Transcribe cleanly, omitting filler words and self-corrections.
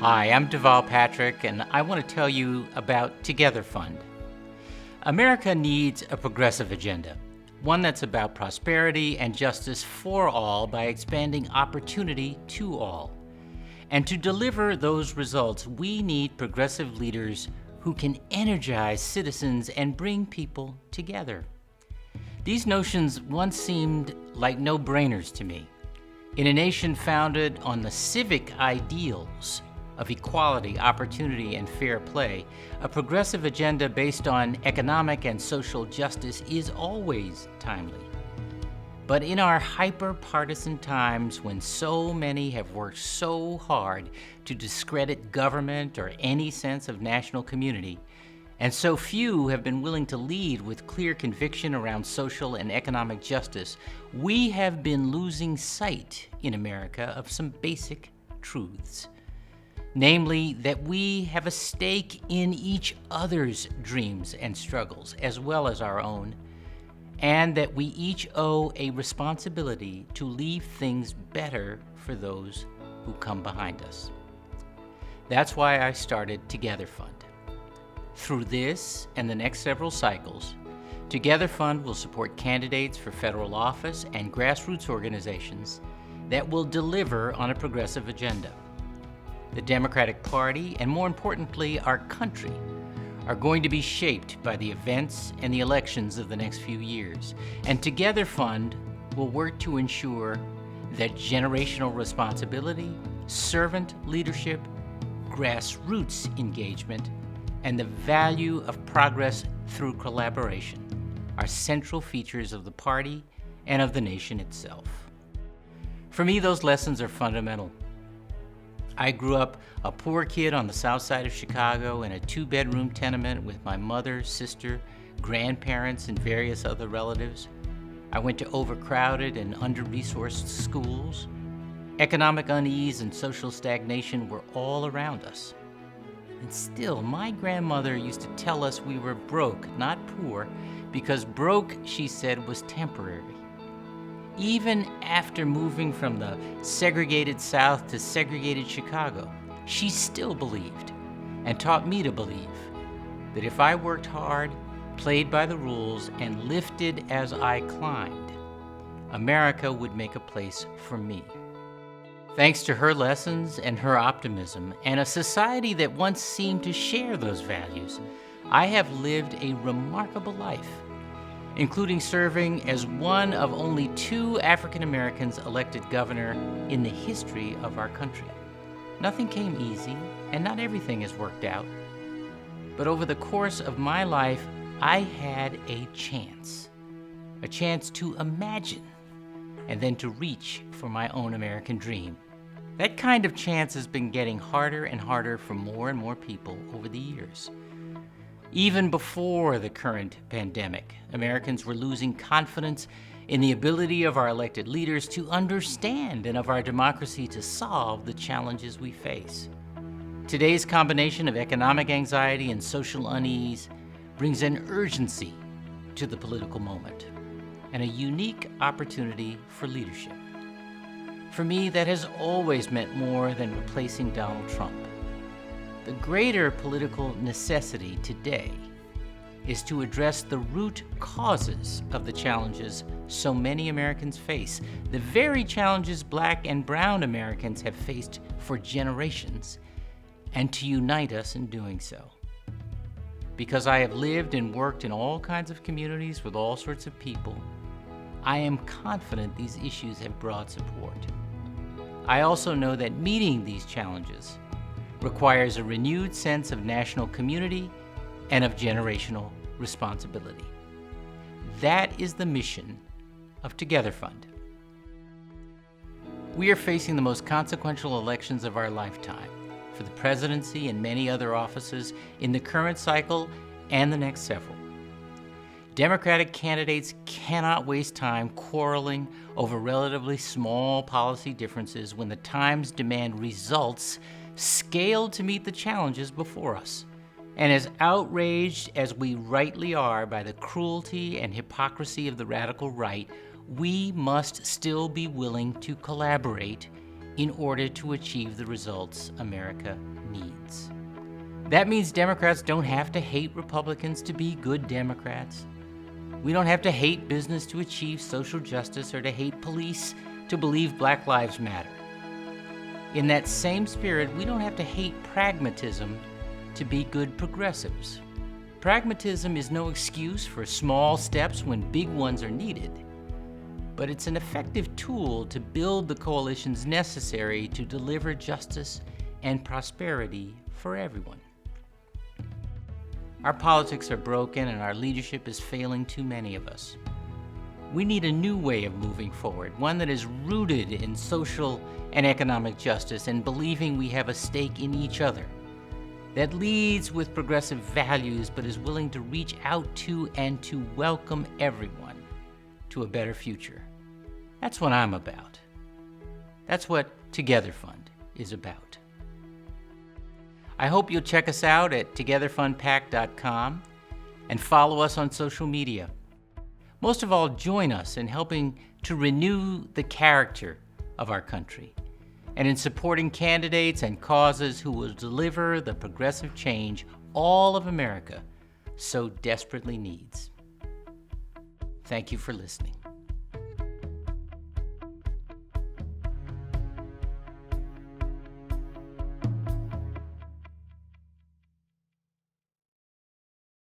Hi, I'm Deval Patrick, and I want to tell you about TogetherFund. America needs a progressive agenda, one that's about prosperity and justice for all by expanding opportunity to all. And to deliver those results, we need progressive leaders who can energize citizens and bring people together. These notions once seemed like no-brainers to me. In a nation founded on the civic ideals of equality, opportunity, and fair play, a progressive agenda based on economic and social justice is always timely. But in our hyper-partisan times, when so many have worked so hard to discredit government or any sense of national community, and so few have been willing to lead with clear conviction around social and economic justice, we have been losing sight in America of some basic truths. Namely, that we have a stake in each other's dreams and struggles, as well as our own, and that we each owe a responsibility to leave things better for those who come behind us. That's why I started TogetherFund. Through this and the next several cycles, TogetherFund will support candidates for federal office and grassroots organizations that will deliver on a progressive agenda. The Democratic Party, and more importantly, our country, are going to be shaped by the events and the elections of the next few years. And TogetherFund will work to ensure that generational responsibility, servant leadership, grassroots engagement, and the value of progress through collaboration are central features of the party and of the nation itself. For me, those lessons are fundamental. I grew up a poor kid on the south side of Chicago in a 2-bedroom tenement with my mother, sister, grandparents, and various other relatives. I went to overcrowded and under-resourced schools. Economic unease and social stagnation were all around us. And still, my grandmother used to tell us we were broke, not poor, because broke, she said, was temporary. Even after moving from the segregated South to segregated Chicago, she still believed, and taught me to believe, that if I worked hard, played by the rules, and lifted as I climbed, America would make a place for me. Thanks to her lessons and her optimism, and a society that once seemed to share those values, I have lived a remarkable life, including serving as one of only 2 African Americans elected governor in the history of our country. Nothing came easy, and not everything has worked out. But over the course of my life, I had a chance to imagine, and then to reach for my own American dream. That kind of chance has been getting harder and harder for more and more people over the years. Even before the current pandemic, Americans were losing confidence in the ability of our elected leaders to understand and of our democracy to solve the challenges we face. Today's combination of economic anxiety and social unease brings an urgency to the political moment and a unique opportunity for leadership. For me, that has always meant more than replacing Donald Trump. The greater political necessity today is to address the root causes of the challenges so many Americans face, the very challenges Black and brown Americans have faced for generations, and to unite us in doing so. Because I have lived and worked in all kinds of communities with all sorts of people, I am confident these issues have broad support. I also know that meeting these challenges requires a renewed sense of national community and of generational responsibility. That is the mission of TogetherFund. We are facing the most consequential elections of our lifetime for the presidency and many other offices in the current cycle and the next several. Democratic candidates cannot waste time quarreling over relatively small policy differences when the times demand results scaled to meet the challenges before us. And as outraged as we rightly are by the cruelty and hypocrisy of the radical right, we must still be willing to collaborate in order to achieve the results America needs. That means Democrats don't have to hate Republicans to be good Democrats. We don't have to hate business to achieve social justice or to hate police to believe Black Lives Matter. In that same spirit, we don't have to hate pragmatism to be good progressives. Pragmatism is no excuse for small steps when big ones are needed, but it's an effective tool to build the coalitions necessary to deliver justice and prosperity for everyone. Our politics are broken and our leadership is failing too many of us. We need a new way of moving forward, one that is rooted in social and economic justice and believing we have a stake in each other, that leads with progressive values but is willing to reach out to and to welcome everyone to a better future. That's what I'm about. That's what TogetherFund is about. I hope you'll check us out at TogetherFundPAC.com and follow us on social media. Most of all, join us in helping to renew the character of our country and in supporting candidates and causes who will deliver the progressive change all of America so desperately needs. Thank you for listening.